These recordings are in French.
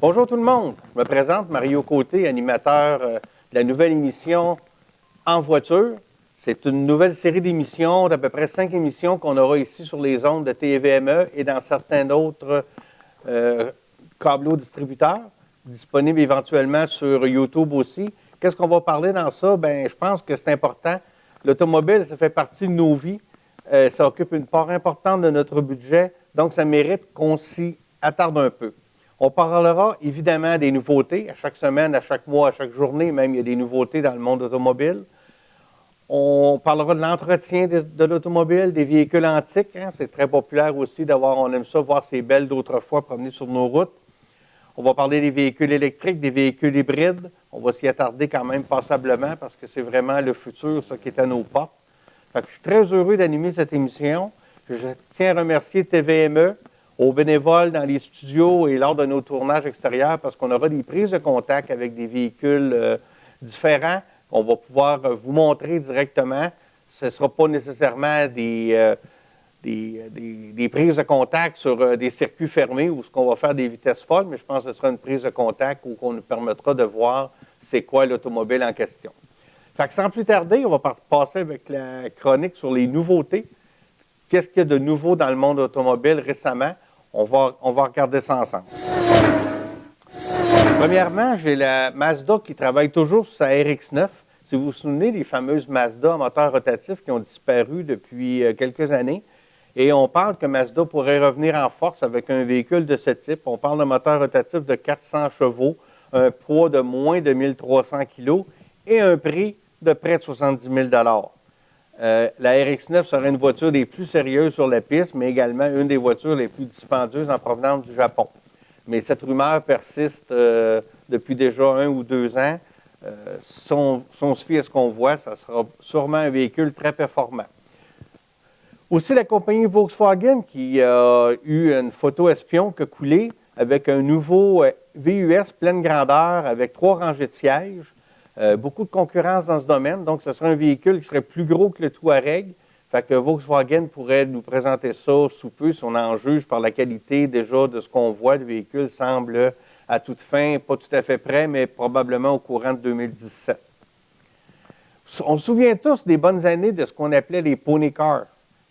Bonjour tout le monde, je me présente Mario Côté, animateur de la nouvelle émission En voiture. C'est une nouvelle série d'émissions, d'à peu près 5 émissions qu'on aura ici sur les ondes de TVME et dans certains autres câbleaux distributeurs, disponibles éventuellement sur YouTube aussi. Qu'est-ce qu'on va parler dans ça? Bien, je pense que c'est important. L'automobile, ça fait partie de nos vies. Ça occupe une part importante de notre budget, donc ça mérite qu'on s'y attarde un peu. On parlera évidemment des nouveautés. À chaque semaine, à chaque mois, à chaque journée, même, il y a des nouveautés dans le monde automobile. On parlera de l'entretien de l'automobile, des véhicules antiques. Hein. C'est très populaire aussi d'avoir, on aime ça, voir ces belles d'autrefois promener sur nos routes. On va parler des véhicules électriques, des véhicules hybrides. On va s'y attarder quand même passablement parce que c'est vraiment le futur, ça, qui est à nos portes. Fait que je suis très heureux d'animer cette émission. Je tiens à remercier TVME, aux bénévoles dans les studios et lors de nos tournages extérieurs parce qu'on aura des prises de contact avec des véhicules différents. On va pouvoir vous montrer directement. Ce ne sera pas nécessairement des prises de contact sur des circuits fermés où on va faire des vitesses folles, mais je pense que ce sera une prise de contact où on nous permettra de voir c'est quoi l'automobile en question. Fait que sans plus tarder, on va passer avec la chronique sur les nouveautés. Qu'est-ce qu'il y a de nouveau dans le monde automobile récemment? On va regarder ça ensemble. Premièrement, j'ai la Mazda qui travaille toujours sur sa RX-9. Si vous vous souvenez des fameuses Mazda à moteur rotatif qui ont disparu depuis quelques années, et on parle que Mazda pourrait revenir en force avec un véhicule de ce type. On parle d'un moteur rotatif de 400 chevaux, un poids de moins de 1300 kg et un prix de près de 70 000 la RX-9 serait une voiture des plus sérieuses sur la piste, mais également une des voitures les plus dispendieuses en provenance du Japon. Mais cette rumeur persiste depuis déjà 1 ou 2 ans. Si on se fie à ce qu'on voit, ça sera sûrement un véhicule très performant. Aussi, la compagnie Volkswagen qui a eu une photo espion qui a coulé avec un nouveau VUS pleine grandeur avec 3 rangées de sièges. Beaucoup de concurrence dans ce domaine, donc ce serait un véhicule qui serait plus gros que le Touareg. Fait que Volkswagen pourrait nous présenter ça sous peu si on en juge par la qualité déjà de ce qu'on voit. Le véhicule semble à toute fin, pas tout à fait prêt, mais probablement au courant de 2017. On se souvient tous des bonnes années de ce qu'on appelait les pony cars,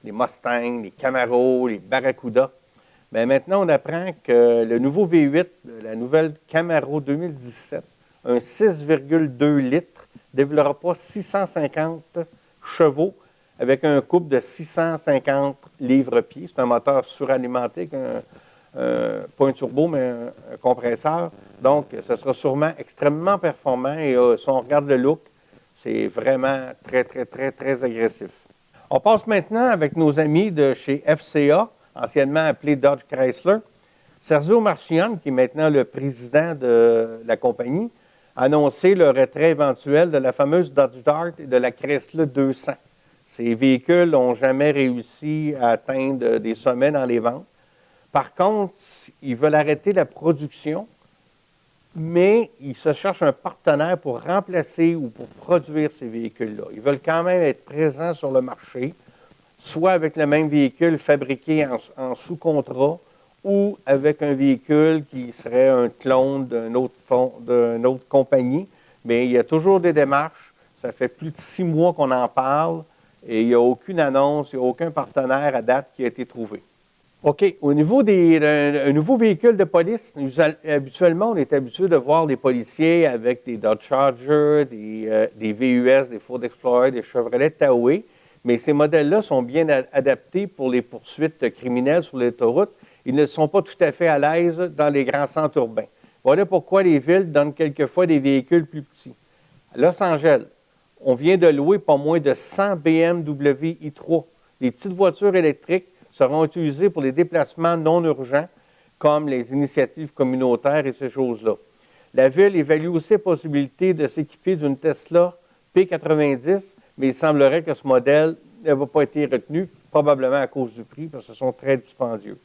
les Mustangs, les Camaro, les Barracuda. Mais maintenant, on apprend que le nouveau V8, la nouvelle Camaro 2017, un 6,2 litres, développera 650 chevaux avec un couple de 650 livres-pieds. C'est un moteur suralimenté, pas un turbo, mais un compresseur. Donc, ce sera sûrement extrêmement performant et si on regarde le look, c'est vraiment très, très, très, très agressif. On passe maintenant avec nos amis de chez FCA, anciennement appelé Dodge Chrysler. Sergio Marchionne, qui est maintenant le président de la compagnie, a annoncé le retrait éventuel de la fameuse Dodge Dart et de la Chrysler 200. Ces véhicules n'ont jamais réussi à atteindre des sommets dans les ventes. Par contre, ils veulent arrêter la production, mais ils se cherchent un partenaire pour remplacer ou pour produire ces véhicules-là. Ils veulent quand même être présents sur le marché, soit avec le même véhicule fabriqué en sous-contrat, ou avec un véhicule qui serait un clone d'une autre compagnie. Mais il y a toujours des démarches. Ça fait plus de 6 mois qu'on en parle et il n'y a aucune annonce, il n'y a aucun partenaire à date qui a été trouvé. OK. Au niveau d'un nouveau véhicule de police, habituellement, on est habitué de voir des policiers avec des Dodge Charger, des VUS, des Ford Explorer, des Chevrolet Tahoe. Mais ces modèles-là sont bien adaptés pour les poursuites criminelles sur l'autoroute. Ils ne sont pas tout à fait à l'aise dans les grands centres urbains. Voilà pourquoi les villes donnent quelquefois des véhicules plus petits. À Los Angeles, on vient de louer pas moins de 100 BMW i3. Les petites voitures électriques seront utilisées pour les déplacements non urgents, comme les initiatives communautaires et ces choses-là. La ville évalue aussi la possibilité de s'équiper d'une Tesla P90, mais il semblerait que ce modèle ne va pas être retenu, probablement à cause du prix, parce que ce sont très dispendieux.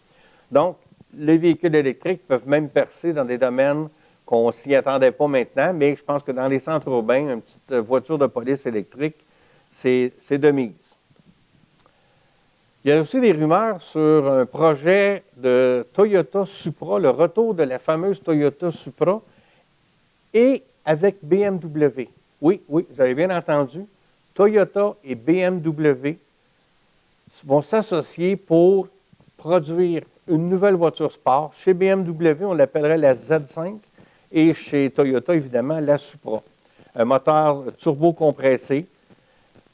Donc, les véhicules électriques peuvent même percer dans des domaines qu'on ne s'y attendait pas maintenant, mais je pense que dans les centres urbains, une petite voiture de police électrique, c'est de mise. Il y a aussi des rumeurs sur un projet de Toyota Supra, le retour de la fameuse Toyota Supra, et avec BMW. Oui, vous avez bien entendu. Toyota et BMW vont s'associer pour produire une nouvelle voiture sport. Chez BMW, on l'appellerait la Z5 et chez Toyota, évidemment, la Supra. Un moteur turbo-compressé,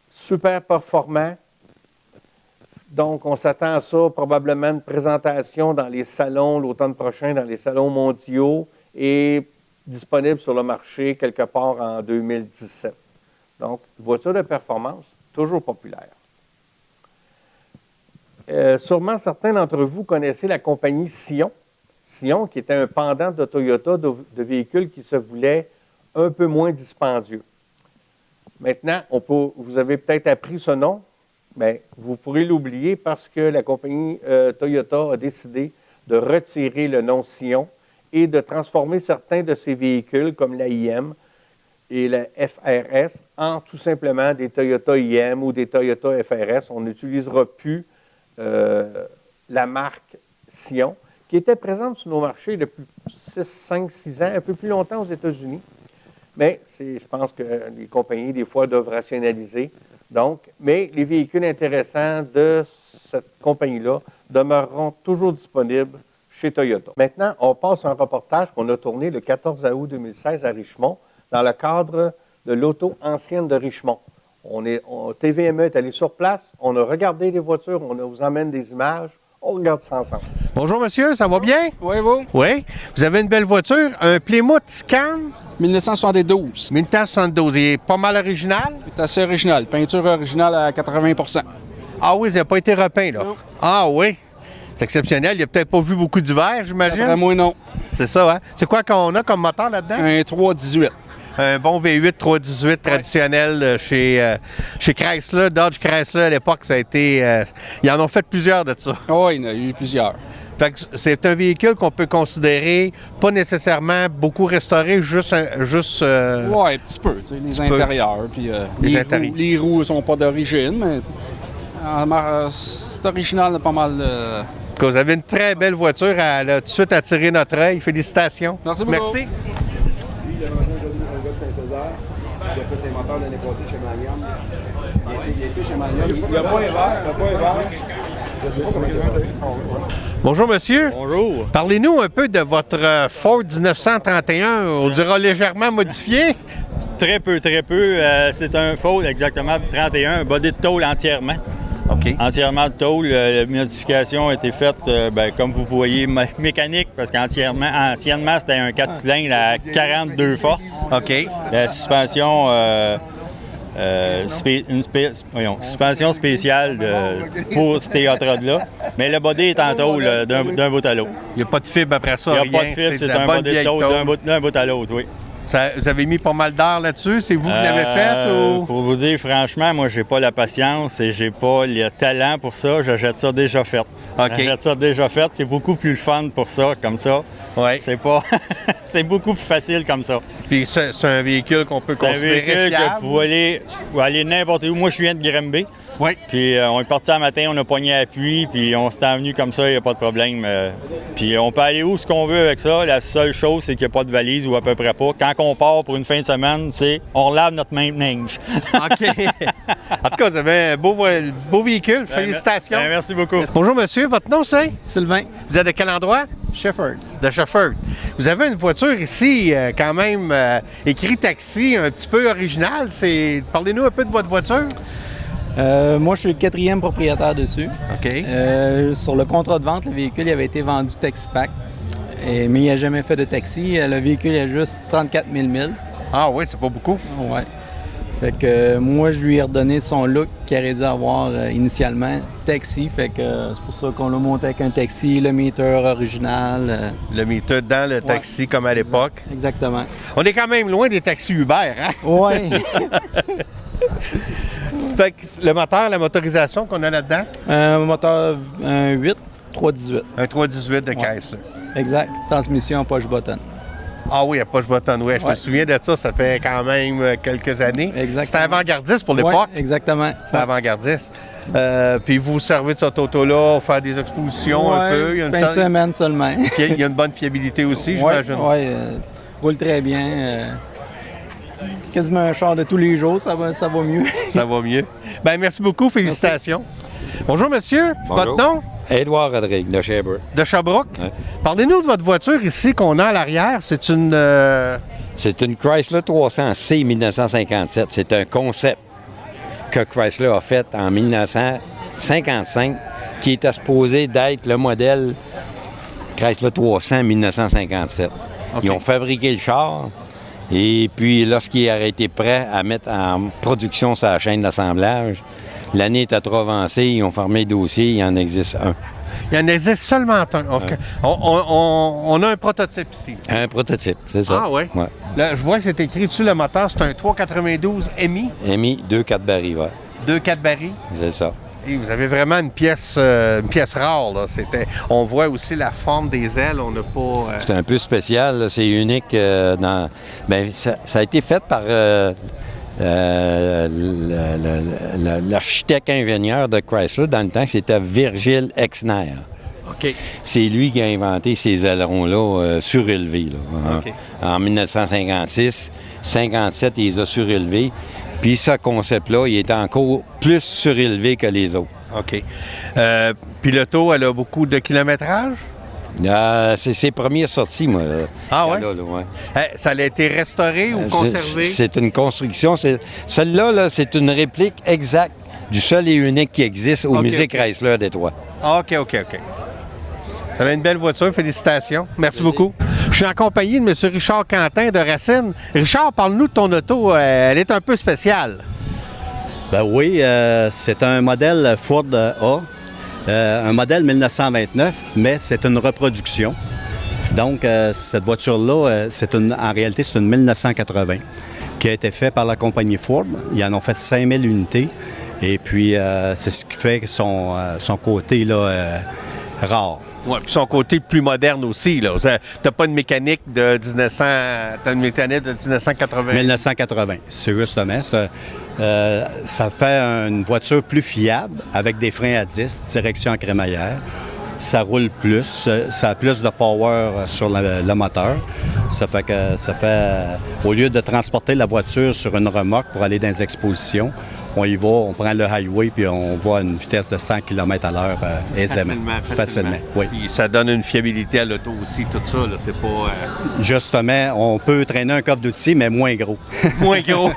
super performant. Donc, on s'attend à ça, probablement une présentation dans les salons l'automne prochain, dans les salons mondiaux et disponible sur le marché quelque part en 2017. Donc, voiture de performance, toujours populaire. Sûrement, certains d'entre vous connaissez la compagnie Sion. Sion, qui était un pendant de Toyota de véhicules qui se voulaient un peu moins dispendieux. Maintenant, vous avez peut-être appris ce nom, mais vous pourrez l'oublier parce que la compagnie Toyota a décidé de retirer le nom Sion et de transformer certains de ses véhicules, comme la IM et la FRS, en tout simplement des Toyota IM ou des Toyota FRS. On n'utilisera plus la marque Sion, qui était présente sur nos marchés depuis 5, 6 ans, un peu plus longtemps aux États-Unis. Mais je pense que les compagnies, des fois, doivent rationaliser. Donc, mais les véhicules intéressants de cette compagnie-là demeureront toujours disponibles chez Toyota. Maintenant, on passe à un reportage qu'on a tourné le 14 août 2016 à Richmond, dans le cadre de l'Auto ancienne de Richmond. TVME est allé sur place, on a regardé les voitures, on vous emmène des images, on regarde ça ensemble. Bonjour monsieur, ça va bien? Oui, vous? Oui. Vous avez une belle voiture, un Plymouth Scan? 1972. 1972, il est pas mal original? C'est assez original. Peinture originale à 80%. Ah oui, ça n'a pas été repeint là? Non. Ah oui. C'est exceptionnel, il n'a peut-être pas vu beaucoup d'hiver, j'imagine? Après moi, non. C'est ça, hein? C'est quoi qu'on a comme moteur là-dedans? Un 318. Un bon V8 318 traditionnel chez Chrysler, Dodge Chrysler à l'époque, ça a été... ils en ont fait plusieurs de ça. Oh, il y en a eu plusieurs. Fait que c'est un véhicule qu'on peut considérer pas nécessairement beaucoup restauré, juste Oui, un petit peu. Les intérieurs. Puis, les roues ne sont pas d'origine, mais c'est original pas mal. Vous avez une très belle voiture, elle a tout de suite attiré notre œil. Félicitations. Merci beaucoup. Merci. Il a fait les moteurs l'année passée chez Manium. Il a été chez Manium. Il n'y a pas un verre. Je ne sais pas comment il a fait. Bonjour, monsieur. Bonjour. Parlez-nous un peu de votre Ford 1931. On dira légèrement modifié. Très peu. C'est un Ford exactement 31, un body de tôle entièrement. OK. Entièrement de tôle. La modification a été faite, comme vous voyez, mécanique, parce qu'anciennement, c'était un 4 cylindres à 42 forces. OK. La suspension, suspension spéciale pour ce théâtre-là. Mais le body est en tôle d'un bout à l'autre. Il n'y a pas de fibre après ça, Il n'y a rien. pas de fibre, c'est un body de tôle d'un bout à l'autre, oui. Vous avez mis pas mal d'heures là-dessus? C'est vous qui l'avez fait? Ou... Pour vous dire, franchement, moi, j'ai pas la patience et j'ai pas le talent pour ça. J'achète ça déjà fait. OK. J'achète ça déjà fait. C'est beaucoup plus fun pour ça, comme ça. Oui. C'est pas... c'est beaucoup plus facile comme ça. Puis c'est un véhicule qu'on peut considérer fiable. C'est un véhicule fiable. que vous pouvez aller n'importe où. Moi, je viens de Grimby. Oui. Puis on est parti un matin, on a pogné à appui, puis on s'est venu comme ça, il n'y a pas de problème. Puis on peut aller où ce qu'on veut avec ça. La seule chose, c'est qu'il n'y a pas de valise ou à peu près pas. Quand on part pour une fin de semaine, c'est on relave notre même linge. OK. En tout cas, vous avez un beau véhicule. Félicitations. Merci beaucoup. Bonjour, monsieur. Votre nom, c'est? Sylvain. Vous êtes de quel endroit? Shepherd. De Shepherd. Vous avez une voiture ici, quand même, écrit taxi, un petit peu originale. Parlez-nous un peu de votre voiture. Moi, je suis le 4e propriétaire dessus. OK. Sur le contrat de vente, le véhicule avait été vendu taxi-pack, mais il n'a jamais fait de taxi. Le véhicule a juste 34 000 milles. Ah oui, c'est pas beaucoup. Ouais. Fait que moi, je lui ai redonné son look qu'il aurait dû avoir initialement, taxi. Fait que c'est pour ça qu'on l'a monté avec un taxi, le meter original. Le meter dans le taxi comme à l'époque. Exactement. On est quand même loin des taxis Uber, hein? Oui. Fait que le moteur, la motorisation qu'on a là-dedans? Un moteur, un 8, 318. Un 318 de caisse, là. Exact. Transmission poche button. Ah oui, à push-button, oui. Je me souviens de ça, ça fait quand même quelques années. Exactement. C'était avant-gardiste pour l'époque. Oui, exactement. C'était avant-gardiste. Puis vous servez de cette auto-là, faire des expositions un peu. Il y a une semaine seulement. Il y a une bonne fiabilité aussi, j'imagine. Oui, roule très bien. Quasiment un char de tous les jours, ça va mieux. Ça va mieux. Bien, merci beaucoup, félicitations. Merci. Bonjour, monsieur. Bonjour. Votre nom? Édouard Rodrigue, de Sherbrooke. De Sherbrooke? Ouais. Parlez-nous de votre voiture ici qu'on a à l'arrière. C'est une... C'est une Chrysler 300C 1957. C'est un concept que Chrysler a fait en 1955 qui était supposé d'être le modèle Chrysler 300 1957. Okay. Ils ont fabriqué le char et puis lorsqu'il a été prêt à mettre en production sa chaîne d'assemblage, l'année était trop avancée, ils ont fermé le dossier, il en existe un. Il en existe seulement un. Okay. On a un prototype ici. Un prototype, c'est ça. Ah oui? Ouais. Là, je vois que c'est écrit dessus le moteur, c'est un 392 MI. MI, 2-4 barils, oui. 2-4 barils. C'est ça. Et vous avez vraiment une pièce rare, là. On voit aussi la forme des ailes, on n'a pas... C'est un peu spécial, là. C'est unique dans... Bien, ça a été fait par... l'architecte ingénieur de Chrysler, dans le temps, c'était Virgil Exner. OK. C'est lui qui a inventé ces ailerons-là surélevés. Là, okay. En 1956, 57, il les a surélevés. Puis ce concept-là, il est encore plus surélevé que les autres. OK. Puis l'auto, elle a beaucoup de kilométrage? C'est ses premières sorties, moi. Ah ouais? Ça a été restauré ou conservé? C'est une construction. Celle-là, là, c'est une réplique exacte du seul et unique qui existe au musée Chrysler Détroit. OK. Vous avez une belle voiture, félicitations. Merci beaucoup. Je suis en compagnie de M. Richard Quentin de Racine. Richard, parle-nous de ton auto. Elle est un peu spéciale. Ben oui, c'est un modèle Ford A. Un modèle 1929, mais c'est une reproduction. Donc, cette voiture-là, en réalité, c'est une 1980 qui a été faite par la compagnie Ford. Ils en ont fait 5000 unités. Et puis, c'est ce qui fait son côté là, rare. Oui, puis son côté plus moderne aussi. Tu n'as pas une mécanique de 1900... Tu as une mécanique de 1980. 1980, c'est justement. Ça fait une voiture plus fiable, avec des freins à disque, direction en crémaillère. Ça roule plus, ça a plus de power sur le moteur. Ça fait au lieu de transporter la voiture sur une remorque pour aller dans les expositions, on y va, on prend le highway puis on va à une vitesse de 100 km/h aisément. Facilement. Oui. Puis ça donne une fiabilité à l'auto aussi, tout ça, là, c'est pas... Justement, on peut traîner un coffre d'outils, mais moins gros. Moins gros.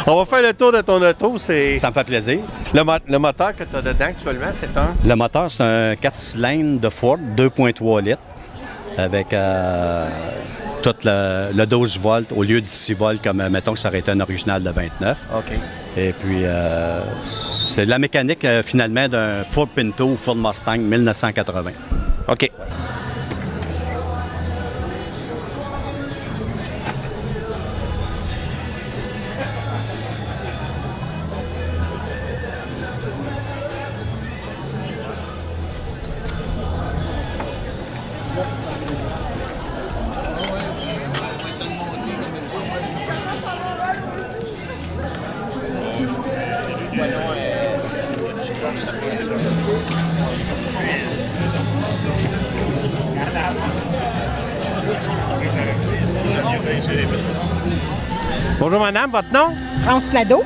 On va faire le tour de ton auto. Ça me fait plaisir. Le moteur que tu as dedans actuellement, c'est un... Le moteur, c'est un 4 cylindres de Ford, 2,3 litres, avec tout le 12 volts au lieu de 6 volts, comme mettons que ça aurait été un original de 29. OK. Et puis, c'est la mécanique, finalement, d'un Ford Pinto ou Ford Mustang 1980. OK. Bonjour madame, votre nom? France Nadeau.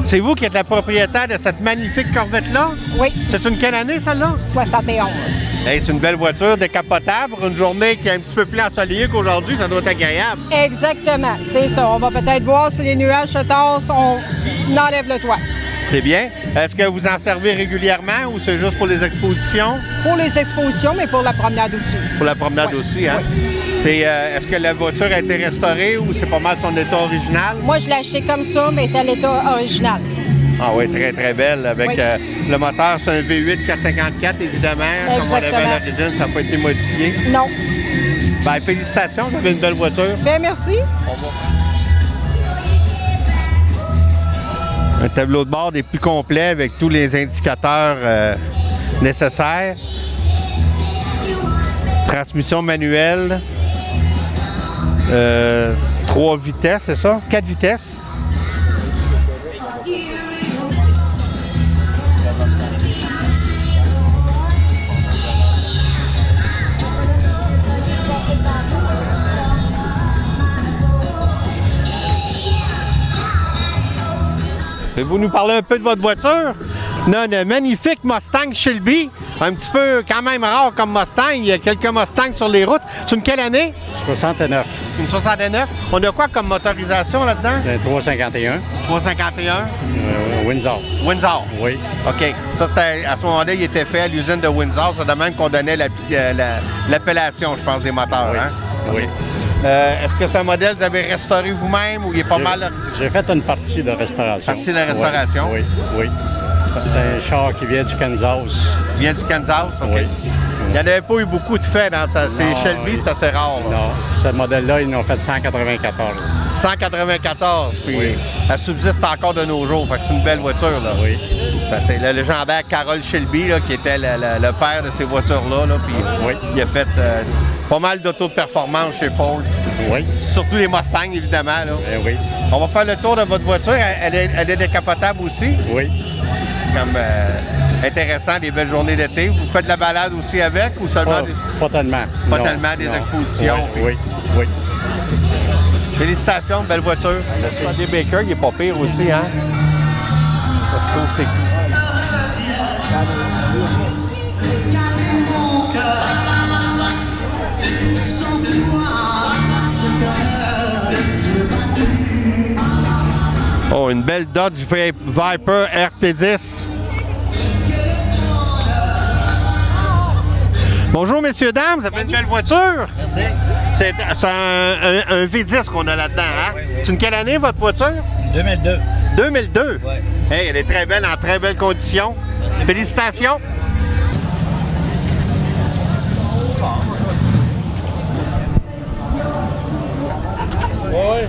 C'est vous qui êtes la propriétaire de cette magnifique Corvette-là? Oui. C'est une quelle année celle-là? 71. Hey, c'est une belle voiture décapotable pour une journée qui est un petit peu plus ensoleillée qu'aujourd'hui, ça doit être agréable. Exactement, c'est ça. On va peut-être voir si les nuages se tassent, on enlève le toit. C'est bien. Est-ce que vous en servez régulièrement ou c'est juste pour les expositions? Pour les expositions, mais pour la promenade aussi. Pour la promenade aussi, hein? Oui. Est-ce que la voiture a été restaurée ou c'est pas mal son état original? Moi, je l'ai acheté comme ça, mais c'est à l'état original. Ah oui, très, très belle. Avec le moteur, c'est un V8 454, évidemment. Exactement. Comme on l'avait à l'origine, ça n'a pas été modifié. Non. Bien, félicitations, vous avez une belle voiture. Bien, merci. Au revoir. Un tableau de bord des plus complets avec tous les indicateurs nécessaires. Transmission manuelle. 3 vitesses, c'est ça? 4 vitesses. Pouvez-vous nous parler un peu de votre voiture? Non, une magnifique Mustang Shelby, un petit peu quand même rare comme Mustang. Il y a quelques Mustangs sur les routes. C'est une quelle année? 69. Une 69. On a quoi comme motorisation là-dedans? C'est 351. 351. Windsor. Windsor. Oui. OK. Ça, c'était à ce moment-là, il était fait à l'usine de Windsor. C'est de même qu'on donnait l'appellation, je pense, des moteurs. Oui. Hein? Oui. Est-ce que c'est un modèle que vous avez restauré vous-même ou il est pas mal? J'ai fait une partie de restauration. Partie de la restauration? Oui, oui. C'est un char qui vient du Kansas. Il vient du Kansas? OK. Oui. Il n'y en avait pas eu beaucoup de faits dans ces Shelby, c'est assez rare. Là. Non, ce modèle-là, ils l'ont fait 194. 194, puis oui. Elle subsiste encore de nos jours, fait que c'est une belle voiture. Là. Oui. C'est le légendaire Carroll Shelby, là, qui était le père de ces voitures-là. Là, puis oui. Il a fait pas mal d'autos de performance chez Ford. Oui. Surtout les Mustangs, évidemment. Là. Oui. On va faire le tour de votre voiture. Elle est décapotable aussi. Oui. Comme intéressant, des belles journées d'été. Vous faites de la balade aussi avec ou seulement Pas tellement. Pas tellement des expositions. Oui, oui. Félicitations, belle voiture. Le des Baker, il est pas pire aussi, hein? Ça, c'est oh, une belle Dodge Viper RT10. Bonjour, messieurs, dames. Vous avez une belle voiture? Merci. C'est un V10 qu'on a là-dedans, hein? Oui, oui. C'est une quelle année, votre voiture? 2002. 2002? Oui. Hey, elle est très belle, en très belles conditions. Merci. Félicitations. Oui.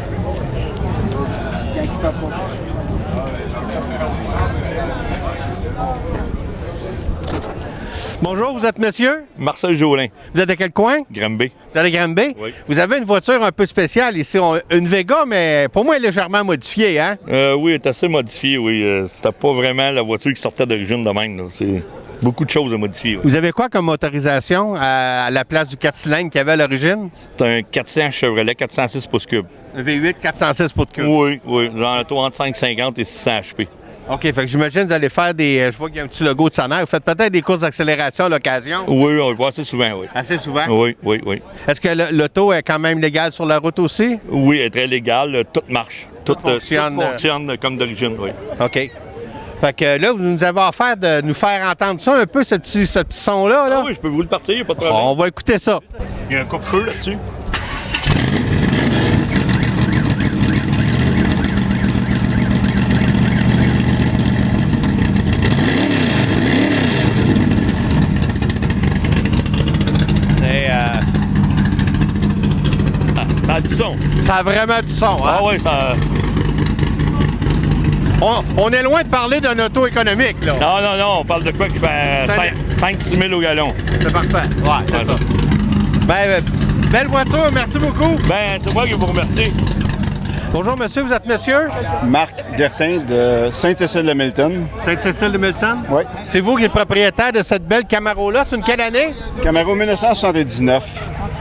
Bonjour, vous êtes monsieur? Marcel Jolin. Vous êtes de quel coin? Granby. Vous êtes de Granby? Oui. Vous avez une voiture un peu spéciale ici, une Vega, mais pour moi, légèrement modifiée, hein? Oui, elle est assez modifiée, oui. C'était pas vraiment la voiture qui sortait d'origine de même, là. C'est beaucoup de choses à modifier. Oui. Vous avez quoi comme motorisation à la place du 4 cylindres qu'il y avait à l'origine? C'est un 400 Chevrolet, 406 pouces cubes. Un V8 406 pouces cubes? Oui, oui. Genre un taux entre 550 et 600 HP. OK, fait que j'imagine que vous allez faire des... Je vois qu'il y a un petit logo de Sonnair. Vous faites peut-être des courses d'accélération à l'occasion? Oui, on le voit assez souvent, oui. Assez souvent? Oui, oui, oui. Est-ce que l'auto est quand même légale sur la route aussi? Oui, elle est très légale. Tout marche. Tout fonctionne comme d'origine, oui. OK. Fait que là, vous nous avez offert de nous faire entendre ça un peu, ce petit son-là. Là. Ah oui, je peux vous le partir, pas de problème. On va écouter ça. Il y a un coupe-feu là-dessus. Ça a du son. Ça a vraiment du son, hein? Ah oui, ça... On est loin de parler d'un auto économique, là. Non, non, non, on parle de quoi qui fait 5-6 000 au gallon. C'est parfait. Ouais, c'est ça. Ben, belle voiture, merci beaucoup. Ben, c'est moi qui vous remercie. Bonjour, monsieur, vous êtes monsieur? Marc Gertin de Sainte-Cécile-de-Milton. Sainte-Cécile-de-Milton? Oui. C'est vous qui êtes propriétaire de cette belle Camaro-là. C'est une quelle année? Camaro 1979.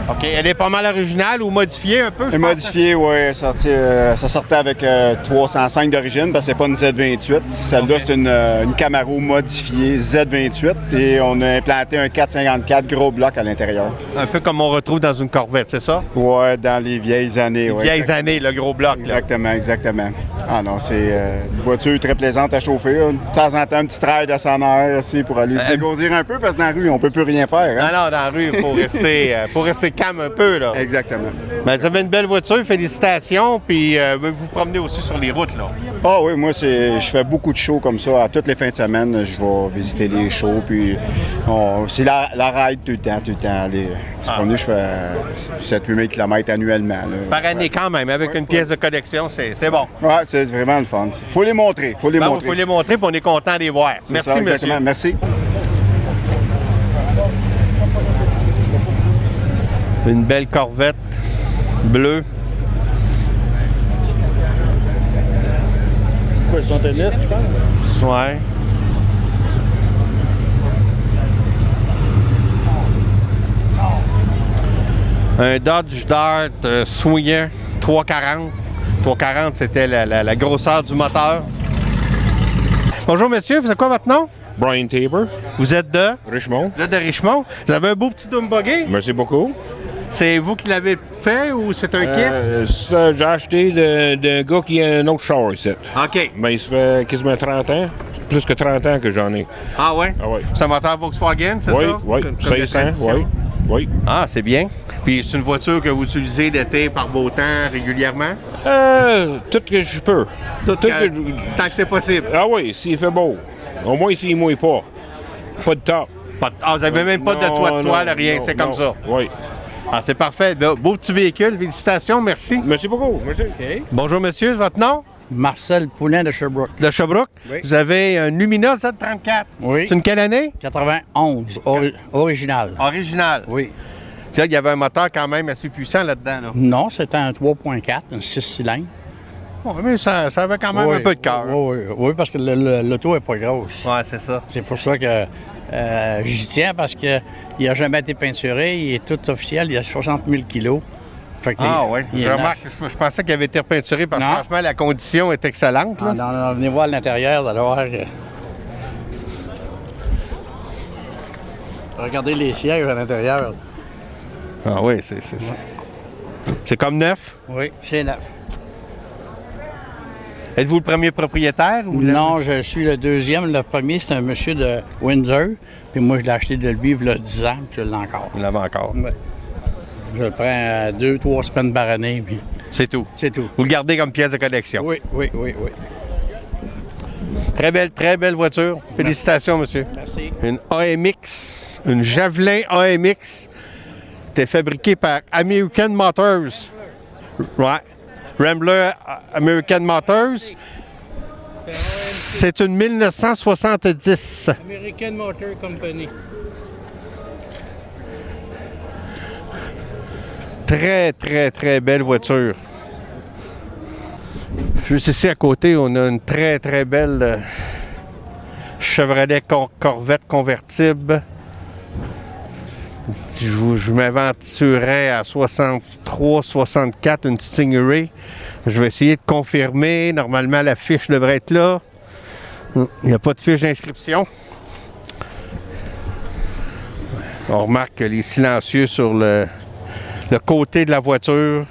OK. Elle est pas mal originale ou modifiée un peu? Elle est modifiée, oui. Ça sortait avec 305 d'origine parce que c'est pas une Z28. Celle-là, c'est une Camaro modifiée Z28 et on a implanté un 454 gros bloc à l'intérieur. Un peu comme on retrouve dans une Corvette, c'est ça? Oui, dans les vieilles années. Les vieilles années, le gros bloc. Exactement, exactement. Ah non, c'est une voiture très plaisante à chauffer. De temps en temps, un petit trail de sonnaire aussi pour aller se dégourdir un peu parce que dans la rue, on peut plus rien faire. Hein? Non, dans la rue, il faut rester calme un peu, là. Exactement. Ben, vous avez une belle voiture, félicitations, puis vous vous promenez aussi sur les routes, là. Ah oui, moi, je fais beaucoup de shows comme ça. À toutes les fins de semaine, je vais visiter les shows, puis c'est la ride tout le temps. Aller se promener, je fais 7-8 000 km annuellement. Là. Par année quand même, avec une pièce de collection, c'est bon. Oui, c'est vraiment le fun. Il faut les montrer, faut les montrer, puis on est content de les voir. Merci, ça, monsieur. Exactement. Merci. Une belle Corvette bleue. 69, je pense. Ouais. Un Dodge Dart Swinger 340. 340, c'était la grosseur du moteur. Bonjour, monsieur. Vous êtes quoi votre nom? Brian Tabor. Vous êtes de? Richmond. Vous êtes de Richmond. Vous avez un beau petit dune buggy? Merci beaucoup. C'est vous qui l'avez fait ou c'est un kit? Ça, j'ai acheté d'un gars qui a un autre char ici. OK. Mais ça fait quasiment 30 ans. Plus que 30 ans que j'en ai. Ah ouais? Ah ouais. C'est un moteur Volkswagen, c'est ça? Oui, Comme 500, oui. Oui. Ah, c'est bien. Puis c'est une voiture que vous utilisez d'été par beau temps régulièrement? Tout que je peux. Tant que c'est possible. Ah oui, s'il fait beau. Au moins s'il ne mouille pas. Pas de top. Ah, vous n'avez même pas de toile, rien, c'est comme ça? Oui. Ah, c'est parfait. Beau petit véhicule. Félicitations, merci. Merci beaucoup. Merci. OK. Bonjour, monsieur. Votre nom? Marcel Poulin de Sherbrooke. De Sherbrooke? Oui. Vous avez un Lumina Z34. Oui. C'est une quelle année? 91, original. Original. Oui. C'est vrai qu'il y avait un moteur quand même assez puissant là-dedans. Là. Non, c'était un 3.4, un 6 cylindres. Oui, mais ça avait quand même un peu de cœur. Oui, parce que l'auto n'est pas grosse. Oui, c'est ça. C'est pour ça que j'y tiens, parce qu'il n'a jamais été peinturé, il est tout officiel, il a 60 000 kilos. Oui, je remarque, je pensais qu'il avait été repeinturé parce que franchement, la condition est excellente. Là. Venez voir l'intérieur, alors. Regardez les sièges à l'intérieur. Ah oui, c'est comme neuf? Oui, c'est neuf. Êtes-vous le premier propriétaire? Ou non, je suis le deuxième. Le premier, c'est un monsieur de Windsor. Puis moi, je l'ai acheté de lui il y a 10 ans, puis je l'ai encore. Vous l'avez encore? Oui. Je le prends 2-3 semaines par année. Puis... C'est tout? C'est tout. Vous le gardez comme pièce de collection? Oui. Très belle voiture. Félicitations, monsieur. Merci. Une AMX, une Javelin AMX. C'était fabriquée par American Motors. Ouais. Rambler American Motors. C'est une 1970. American Motor Company. Très belle voiture. Juste ici à côté, on a une très belle Chevrolet Corvette convertible. Je m'aventurais à 63-64, une Stingray. Je vais essayer de confirmer. Normalement, la fiche devrait être là. Il n'y a pas de fiche d'inscription. On remarque que les silencieux sur le côté de la voiture.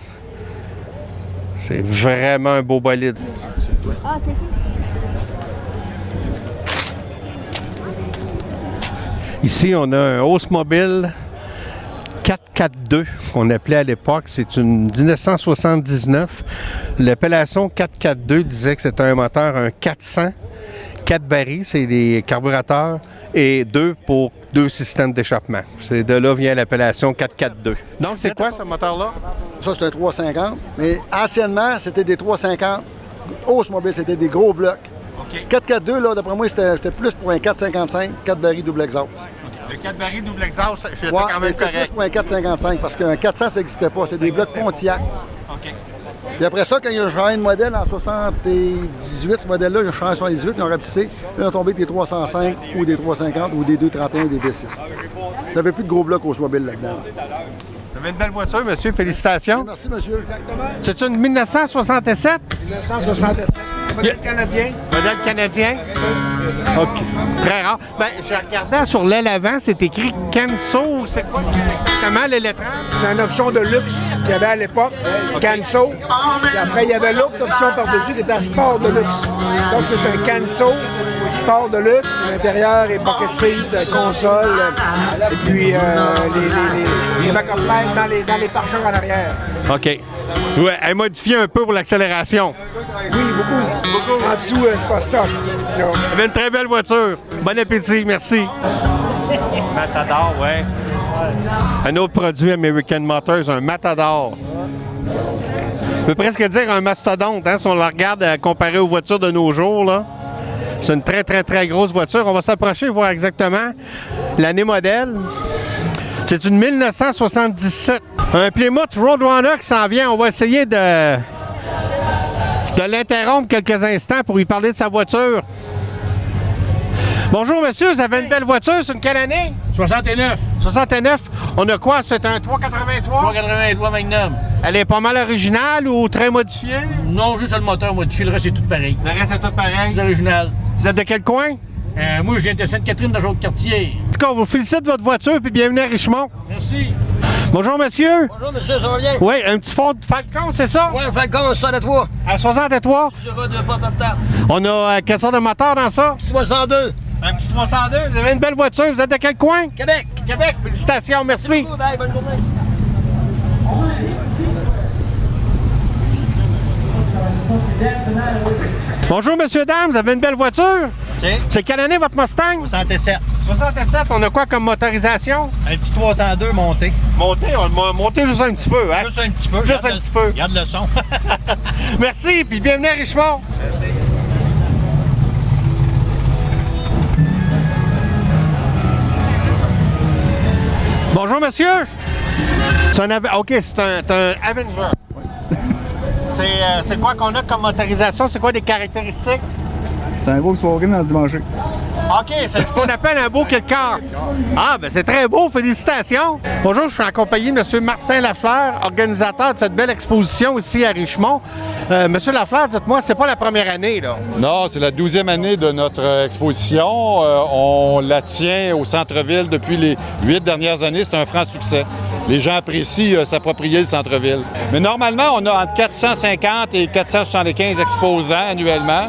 C'est vraiment un beau bolide. Ici, on a un Oldsmobile 442 qu'on appelait à l'époque. C'est une 1979. L'appellation 442 disait que c'était un moteur, un 400, 4 barils, c'est des carburateurs, et 2 pour 2 systèmes d'échappement. C'est de là vient l'appellation 442. Donc, c'est quoi ce moteur-là? Ça, c'est un 350. Mais anciennement, c'était des 350. Oldsmobile, c'était des gros blocs. Okay. 442, là, d'après moi, c'était plus pour un 455, 4 barils double exhaust. Le 4 barils double exhaust, c'était quand même correct. Plus pour un 455, parce qu'un 400, ça n'existait pas. C'est des blocs Pontiac. OK. Puis après ça, quand il a changé de modèle en 78, ce modèle-là, il a changé en 78, ils ont rapetissé. Ils ont tombé des 305 ou des 350 ou des 231 des D6. Il n'y avait plus de gros blocs Oldsmobile là-dedans. Vous avez une belle voiture, monsieur. Félicitations. Oui, merci, monsieur. Exactement. C'est une 1967? 1967. Modèle canadien. Modèle canadien? OK. Très rare. Bien, je regardais sur l'aile avant, c'est écrit Canso. C'est quoi exactement le lettrage? C'est une option de luxe qu'il y avait à l'époque, Canso. Puis après, il y avait l'autre option par-dessus qui était Sport de luxe. Donc, c'est un Canso Sport de luxe. L'intérieur est bucket seat, console, et puis les backup lights dans les pare-chocs en arrière. OK. Ouais, elle modifie un peu pour l'accélération. Oui, beaucoup. En dessous, c'est pas stop. Vous avez une très belle voiture. Bon appétit, merci. Matador, ouais. Un autre produit American Motors, un Matador. On peut presque dire un mastodonte, hein, si on le regarde comparé aux voitures de nos jours, là. C'est une très grosse voiture. On va s'approcher et voir exactement l'année modèle. C'est une 1977. Un Plymouth Roadrunner qui s'en vient. On va essayer de de l'interrompre quelques instants pour lui parler de sa voiture. Bonjour, monsieur. Vous avez une belle voiture. C'est une quelle année? 69. 69. On a quoi? C'est un 383? 383 Magnum. Elle est pas mal originale ou très modifiée? Non, juste le moteur modifié. Le reste, c'est tout pareil. Le reste, c'est tout pareil? C'est original. Vous êtes de quel coin? Moi, je viens de Sainte-Catherine, dans le quartier. En tout cas, on vous félicite de votre voiture et bienvenue à Richemont. Merci. Bonjour, monsieur. Bonjour, monsieur, ça va bien? Oui, un petit Ford Falcon, c'est ça? Oui, un Falcon à 63. À 63? Sur de porte de table. On a quelle sorte de moteur dans ça? 62. Un petit 302. Vous avez une belle voiture. Vous êtes de quel coin? Québec. Québec. Félicitations, merci. Merci beaucoup, bye, bonne journée. Bonjour, monsieur, dame. Vous avez une belle voiture? C'est quelle année votre Mustang? 67. 67. On a quoi comme motorisation? Un petit 302 monté. Monté? On va monter juste un petit peu, hein? Juste un petit peu. Juste un petit peu. Regarde le son. Merci, puis bienvenue à Richemont. Merci. Bonjour, monsieur. C'est un OK, c'est un Avenger. C'est quoi qu'on a comme motorisation? C'est quoi des caractéristiques? C'est un Volkswagen dans le dimanche. OK, c'est ce qu'on appelle un beau kit-car. Ah, ben c'est très beau, félicitations. Bonjour, je suis en compagnie de M. Martin Lafleur, organisateur de cette belle exposition ici à Richemont. M. Lafleur, dites-moi, c'est pas la première année, là? Non, c'est la 12e année de notre exposition. On la tient au centre-ville depuis les 8 dernières années. C'est un franc succès. Les gens apprécient s'approprier le centre-ville. Mais normalement, on a entre 450 et 475 exposants annuellement.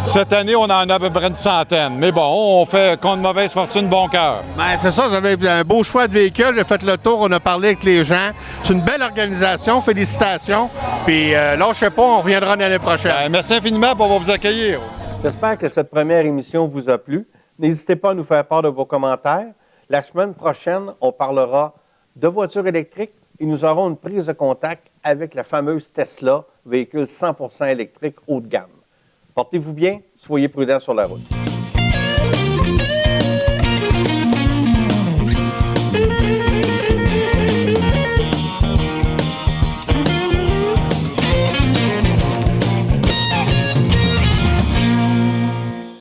Cette année, on en a à peu près une centaine. Mais bon, on fait contre mauvaise fortune, bon cœur. Bien, c'est ça, vous avez un beau choix de véhicule. J'ai fait le tour, on a parlé avec les gens. C'est une belle organisation, félicitations. Puis là, je sais pas, on reviendra l'année prochaine. Bien, merci infiniment pour vous accueillir. J'espère que cette première émission vous a plu. N'hésitez pas à nous faire part de vos commentaires. La semaine prochaine, on parlera de voitures électriques et nous aurons une prise de contact avec la fameuse Tesla, véhicule 100% électrique haut de gamme. Portez-vous bien, soyez prudents sur la route.